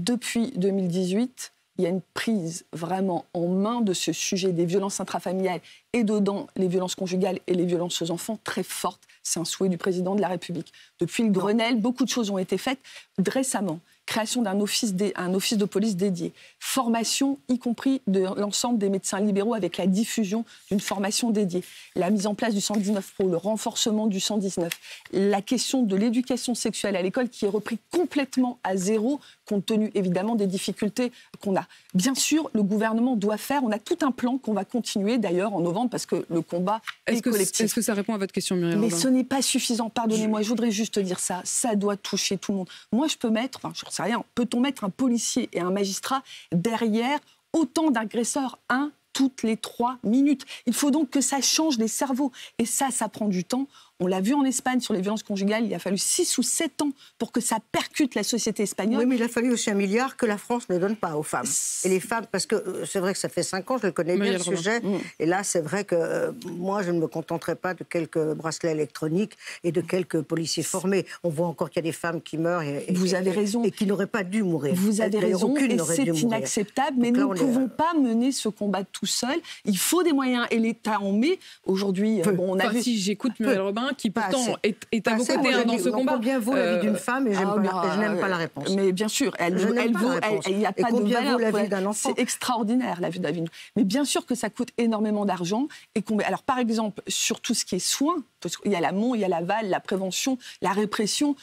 depuis 2018, il y a une prise vraiment en main de ce sujet des violences intrafamiliales et dedans les violences conjugales et les violences aux enfants très fortes. C'est un souhait du président de la République. Depuis le Grenelle, beaucoup de choses ont été faites. Récemment, création d'un office de police dédié, formation, y compris de l'ensemble des médecins libéraux avec la diffusion d'une formation dédiée, la mise en place du 119 Pro, le renforcement du 119, la question de l'éducation sexuelle à l'école qui est repris complètement à zéro, compte tenu évidemment des difficultés qu'on a. Bien sûr, le gouvernement doit faire, on a tout un plan qu'on va continuer d'ailleurs en novembre parce que le combat est collectif. Est-ce que ça répond à votre question, Muriel Robin ? Mais ce n'est pas suffisant, pardonnez-moi, je voudrais juste dire ça, ça doit toucher tout le monde. Moi je peux mettre, enfin je ne sais rien, peut-on mettre un policier et un magistrat derrière autant d'agresseurs, toutes les 3 minutes. Il faut donc que ça change les cerveaux. Et ça prend du temps. On l'a vu en Espagne sur les violences conjugales, il a fallu 6 ou 7 ans pour que ça percute la société espagnole. Oui, mais il a fallu aussi 1 milliard que la France ne donne pas aux femmes. Et les femmes, parce que c'est vrai que ça fait 5 ans, je le connais bien, le sujet. Et là, c'est vrai que moi, je ne me contenterai pas de quelques bracelets électroniques et de quelques policiers formés. On voit encore qu'il y a des femmes qui meurent vous avez raison. Et qui n'auraient pas dû mourir. Vous avez raison, et c'est inacceptable. Mais nous ne pouvons pas mener ce combat tout seul. Il faut des moyens, et l'État en met. Aujourd'hui, on a vu... Si j'écoute Muriel Robin, qui pourtant est à vos côtés dans ce combat. Combien vaut la vie d'une femme et je n'aime pas la réponse. Mais bien sûr, il n'y a pas de valeur. La vie d'un enfant. C'est extraordinaire la vie d'un enfant. Mais bien sûr que ça coûte énormément d'argent. Alors par exemple, sur tout ce qui est soins, parce qu'il y a l'amont, il y a l'aval, la prévention, la répression.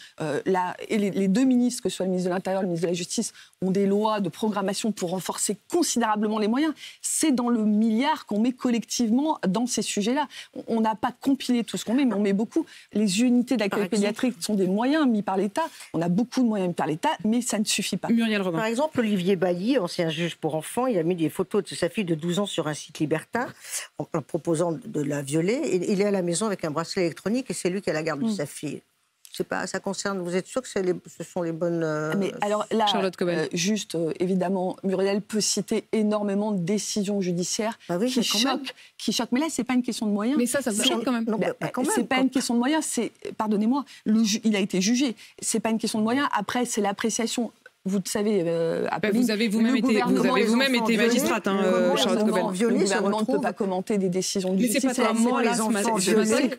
Et les 2 ministres, que ce soit le ministre de l'Intérieur et le ministre de la Justice, ont des lois de programmation pour renforcer considérablement les moyens. C'est dans le milliard qu'on met collectivement dans ces sujets-là. On n'a pas compilé tout ce qu'on met, mais on met beaucoup. Les unités d'accueil pédiatrique sont des moyens mis par l'État. On a beaucoup de moyens mis par l'État, mais ça ne suffit pas. Muriel Robin. Par exemple, Olivier Bailly, ancien juge pour enfants, il a mis des photos de sa fille de 12 ans sur un site libertin en proposant de la violer. Et il est à la maison avec un bracelet électronique et c'est lui qui a la garde de sa fille. C'est pas, ça concerne. Vous êtes sûr que ce sont les bonnes. Mais alors là, Charlotte Cobel. Évidemment, Muriel peut citer énormément de décisions judiciaires qui choquent. Mais là, c'est pas une question de moyens. Mais ça vous choque quand même. C'est pas une question de moyens. C'est, pardonnez-moi, il a été jugé. C'est pas une question de moyens. Après, c'est l'appréciation. Vous le savez, Apolline, vous avez vous-même été magistrate, Charlotte Cobel. Le gouvernement ne peut pas commenter des décisions de justice. Mais c'est pas comment les enfants violés.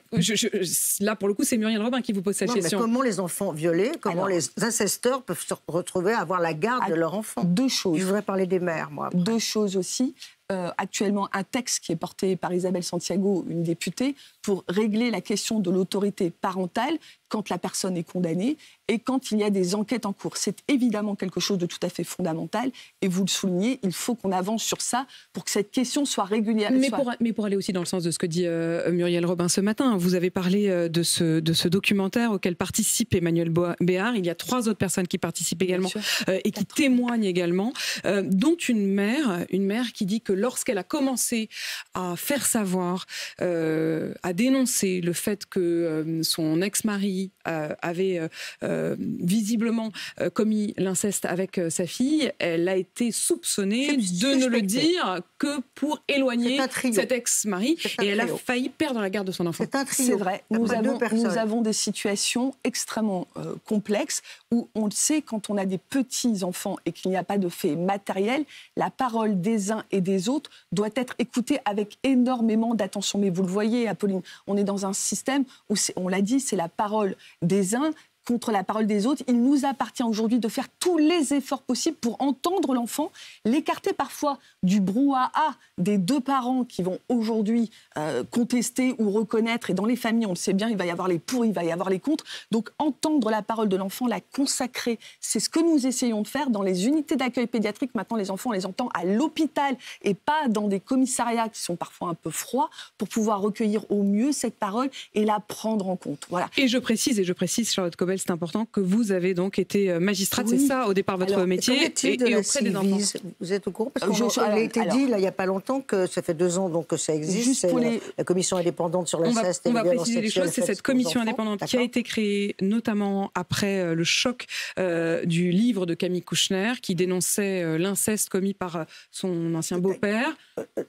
Là, pour le coup, c'est Muriel Robin qui vous pose cette question. Mais comment les enfants violés, les incesteurs peuvent se retrouver à avoir la garde de leur enfant ? 2 choses. Je voudrais parler des mères, moi. 2 choses aussi. Actuellement, un texte qui est porté par Isabelle Santiago, une députée, pour régler la question de l'autorité parentale quand la personne est condamnée et quand il y a des enquêtes en cours. C'est évidemment quelque chose de tout à fait fondamental et vous le soulignez, il faut qu'on avance sur ça pour que cette question soit régulière. Mais pour aller aussi dans le sens de ce que dit Muriel Robin ce matin, vous avez parlé de ce documentaire auquel participe Emmanuel Béard. Il y a 3 autres personnes qui participent également et qui témoignent également, dont une mère qui dit que lorsqu'elle a commencé à faire savoir, à dénoncer le fait que son ex-mari avait visiblement commis l'inceste avec sa fille, elle a été soupçonnée de ne le dire que pour éloigner cet ex-mari et elle a failli perdre la garde de son enfant. C'est vrai, nous avons des situations extrêmement complexes où on le sait, quand on a des petits-enfants et qu'il n'y a pas de fait matériel, la parole des uns et des autres doit être écoutée avec énormément d'attention. Mais vous le voyez, Apolline, on est dans un système où, on l'a dit, c'est la parole des uns contre la parole des autres. Il nous appartient aujourd'hui de faire tous les efforts possibles pour entendre l'enfant, l'écarter parfois du brouhaha des 2 parents qui vont aujourd'hui contester ou reconnaître. Et dans les familles, on le sait bien, il va y avoir les pour, il va y avoir les contre. Donc entendre la parole de l'enfant, la consacrer, c'est ce que nous essayons de faire dans les unités d'accueil pédiatrique. Maintenant, les enfants, on les entend à l'hôpital et pas dans des commissariats qui sont parfois un peu froids pour pouvoir recueillir au mieux cette parole et la prendre en compte. Voilà. Et je précise, Charlotte Cobel, c'est important que vous avez donc été magistrate, c'est ça au départ votre métier et auprès des enfants. Vous êtes au courant parce qu'il a été dit là, il n'y a pas longtemps que ça fait 2 ans donc que ça existe. C'est la commission indépendante sur l'inceste et les violences sexuelles. On va préciser les choses. C'est cette commission indépendante qui a été créée notamment après le choc du livre de Camille Kouchner qui dénonçait l'inceste commis par son ancien beau-père.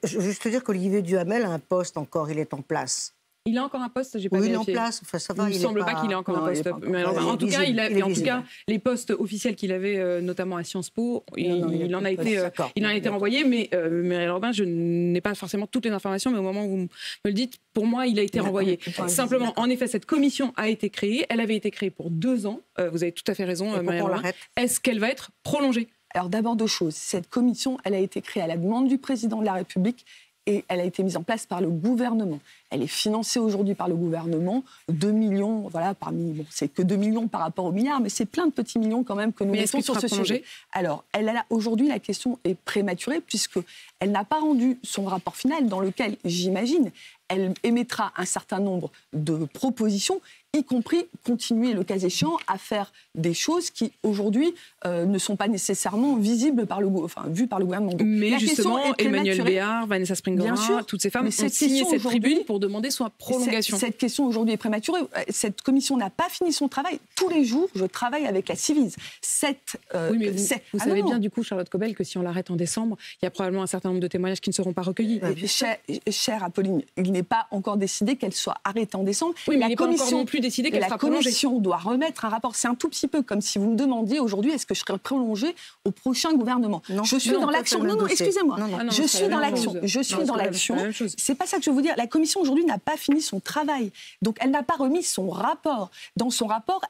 Juste dire qu'Olivier Duhamel a un poste encore, il est en place. Il a encore un poste, j'ai pas vérifié. Il est en place, enfin, ça va. Il ne semble pas qu'il ait encore un poste. En tout cas, les postes officiels qu'il avait, notamment à Sciences Po, il en a été renvoyé. Mais Muriel Robin, je n'ai pas forcément toutes les informations, mais au moment où vous me le dites, pour moi, il a été renvoyé. Simplement, en effet, cette commission a été créée. Elle avait été créée pour 2 ans. Vous avez tout à fait raison, Muriel Robin. Est-ce qu'elle va être prolongée ? Alors d'abord 2 choses. Cette commission, elle a été créée à la demande du président de la République et elle a été mise en place par le gouvernement. Elle est financée aujourd'hui par le gouvernement, 2 millions, voilà, c'est que 2 millions par rapport aux milliards, mais c'est plein de petits millions quand même que nous mettons sur ce sujet. Alors, aujourd'hui, la question est prématurée puisqu'elle n'a pas rendu son rapport final dans lequel, j'imagine, elle émettra un certain nombre de propositions, y compris continuer, le cas échéant, à faire des choses qui, aujourd'hui, ne sont pas nécessairement visibles vues par le gouvernement. Donc, mais justement, Emmanuel Béard, Vanessa Springora, toutes ces femmes ont signé cette tribune pour demander sa prolongation. Cette question aujourd'hui est prématurée. Cette commission n'a pas fini son travail. Tous les jours, je travaille avec la Civise. Oui, mais vous savez bien, du coup, Charlotte Cobel, que si on l'arrête en décembre, il y a probablement un certain nombre de témoignages qui ne seront pas recueillis. Chère Apolline, il n'est pas encore décidé qu'elle soit arrêtée en décembre. Oui, mais il n'est pas encore non plus décidé qu'elle sera prolongée. La commission doit remettre un rapport. C'est un tout petit peu comme si vous me demandiez aujourd'hui est-ce que je serai prolongée au prochain gouvernement. Je suis dans l'action. Non, excusez-moi. Je suis dans l'action. Je suis dans l'action. C'est pas ça que je veux vous dire. La commission aujourd'hui n'a pas fini son travail. Donc elle n'a pas remis son rapport. Dans son rapport,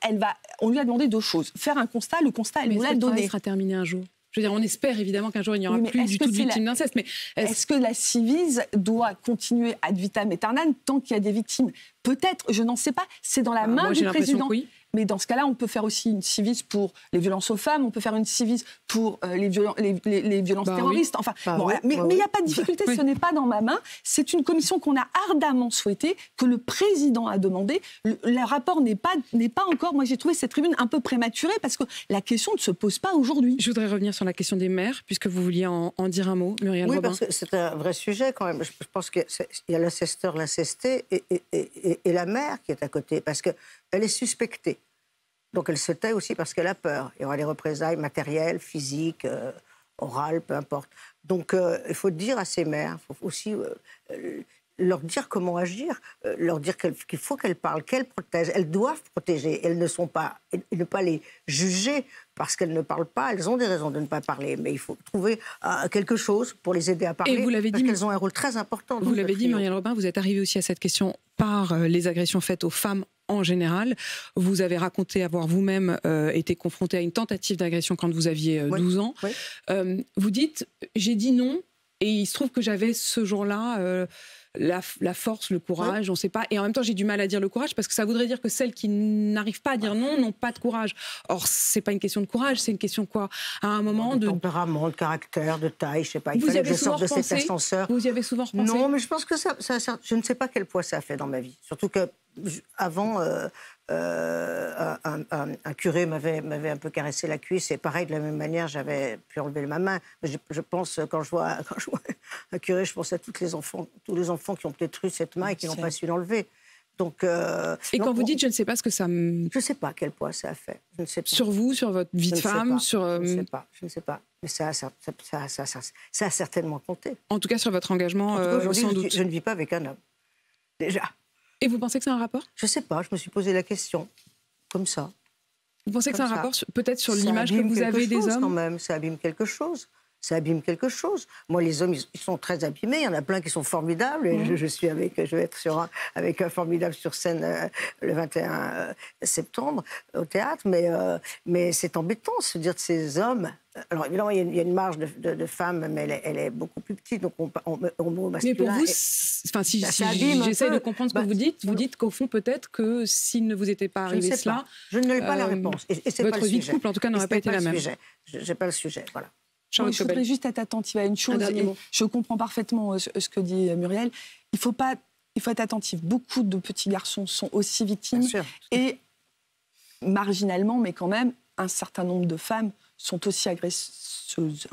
on lui a demandé 2 choses. Faire un constat. Le constat, elle nous l'a donné. Ça sera terminé un jour. Je veux dire, on espère évidemment qu'un jour il n'y aura plus du tout de victimes d'inceste. Mais est-ce que la Civise doit continuer ad vitam aeternam tant qu'il y a des victimes ? Peut-être, je n'en sais pas. C'est dans la main du président. Oui. Mais dans ce cas-là, on peut faire aussi une Civise pour les violences aux femmes, on peut faire une Civise pour les violences terroristes. Enfin, mais il n'y a pas de difficulté, ce n'est pas dans ma main. C'est une commission qu'on a ardemment souhaitée, que le président a demandé. Le rapport n'est pas encore... Moi, j'ai trouvé cette tribune un peu prématurée parce que la question ne se pose pas aujourd'hui. Je voudrais revenir sur la question des mères, puisque vous vouliez en dire un mot, Muriel Robin. Oui, parce que c'est un vrai sujet quand même. Je pense qu'il y a l'incesteur, l'incestée et la mère qui est à côté, parce qu'elle est suspectée. Donc elle se tait aussi parce qu'elle a peur. Il y aura des représailles matérielles, physiques, orales, peu importe. Donc il faut dire à ces mères, il faut aussi leur dire comment agir, leur dire qu'il faut qu'elles parlent, qu'elles protègent. Elles doivent protéger. Elles ne sont pas, et ne pas les juger parce qu'elles ne parlent pas. Elles ont des raisons de ne pas parler, mais il faut trouver quelque chose pour les aider à parler. Et vous l'avez dit, parce qu'elles ont un rôle très important. Vous l'avez dit, Muriel Robin, vous êtes arrivée aussi à cette question par les agressions faites aux femmes en général. Vous avez raconté avoir vous-même été confrontée à une tentative d'agression quand vous aviez 12 ans. Oui. Vous dites, j'ai dit non, et il se trouve que j'avais ce jour-là... La force, le courage, on ne sait pas. Et en même temps, j'ai du mal à dire le courage parce que ça voudrait dire que celles qui n'arrivent pas à dire non n'ont pas de courage. Or, ce n'est pas une question de courage, c'est une question quoi ? À un moment de tempérament, de caractère, de taille, je ne sais pas. Il fallait que je sorte de cet ascenseur. Vous y avez souvent repensé ? Non, mais je pense que ça, je ne sais pas quel poids ça a fait dans ma vie. Surtout qu'avant, un curé m'avait un peu caressé la cuisse et pareil, de la même manière, j'avais pu enlever ma main. Je pense, quand je vois un curé, je pense à tous les enfants qui ont peut-être eu cette main et qui n'ont pas su l'enlever. Donc, et quand vous dites je ne sais pas ce que ça... Je ne sais pas quel poids ça a fait. Je ne sais pas. Sur vous, sur votre vie de femme, sur... Je ne sais pas. Mais ça a certainement compté. En tout cas, sur votre engagement, aujourd'hui, sans doute. Je ne vis pas avec un homme. Déjà. Et vous pensez que c'est un rapport ? Je ne sais pas, je me suis posé la question, comme ça. Vous pensez que c'est un rapport peut-être sur l'image que vous avez des hommes ? Quand même, ça abîme quelque chose. Ça abîme quelque chose. Moi, les hommes, ils sont très abîmés. Il y en a plein qui sont formidables. Et je vais être avec un formidable sur scène le 21 septembre au théâtre. Mais c'est embêtant, se dire de ces hommes. Alors évidemment, il y a une marge de femmes, mais elle est beaucoup plus petite. Donc on met au masculin. Mais pour vous, si j'essaie de comprendre ce que vous dites qu'au fond, peut-être que s'il ne vous était pas arrivé cela... Je ne n'ai pas la réponse. Et c'est votre pas le vie sujet. de couple, en tout cas, n'aurait pas été la même. Je n'ai pas le sujet, voilà. Oui, je voudrais juste être attentive à une chose. Je comprends parfaitement ce que dit Muriel. Il faut être attentif. Beaucoup de petits garçons sont aussi victimes. Et marginalement, mais quand même, un certain nombre de femmes sont aussi agresseuses.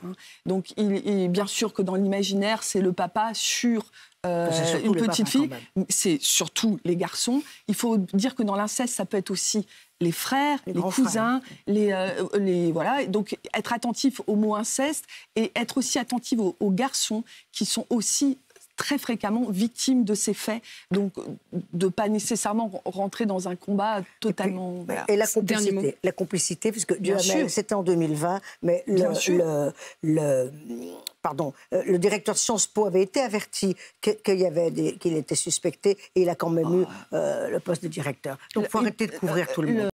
Donc, il est bien sûr que dans l'imaginaire, c'est le papa sur une petite fille. C'est surtout les garçons. Il faut dire que dans l'inceste, ça peut être aussi les frères, les cousins, voilà. Donc, être attentif au mot inceste et être aussi attentif aux garçons qui sont aussi très fréquemment victimes de ces faits, donc de ne pas nécessairement rentrer dans un combat totalement... Et la complicité, puisque c'était en 2020, mais le directeur de Sciences Po avait été averti qu'il était suspecté, et il a quand même eu le poste de directeur. Donc il faut arrêter de couvrir tout le monde.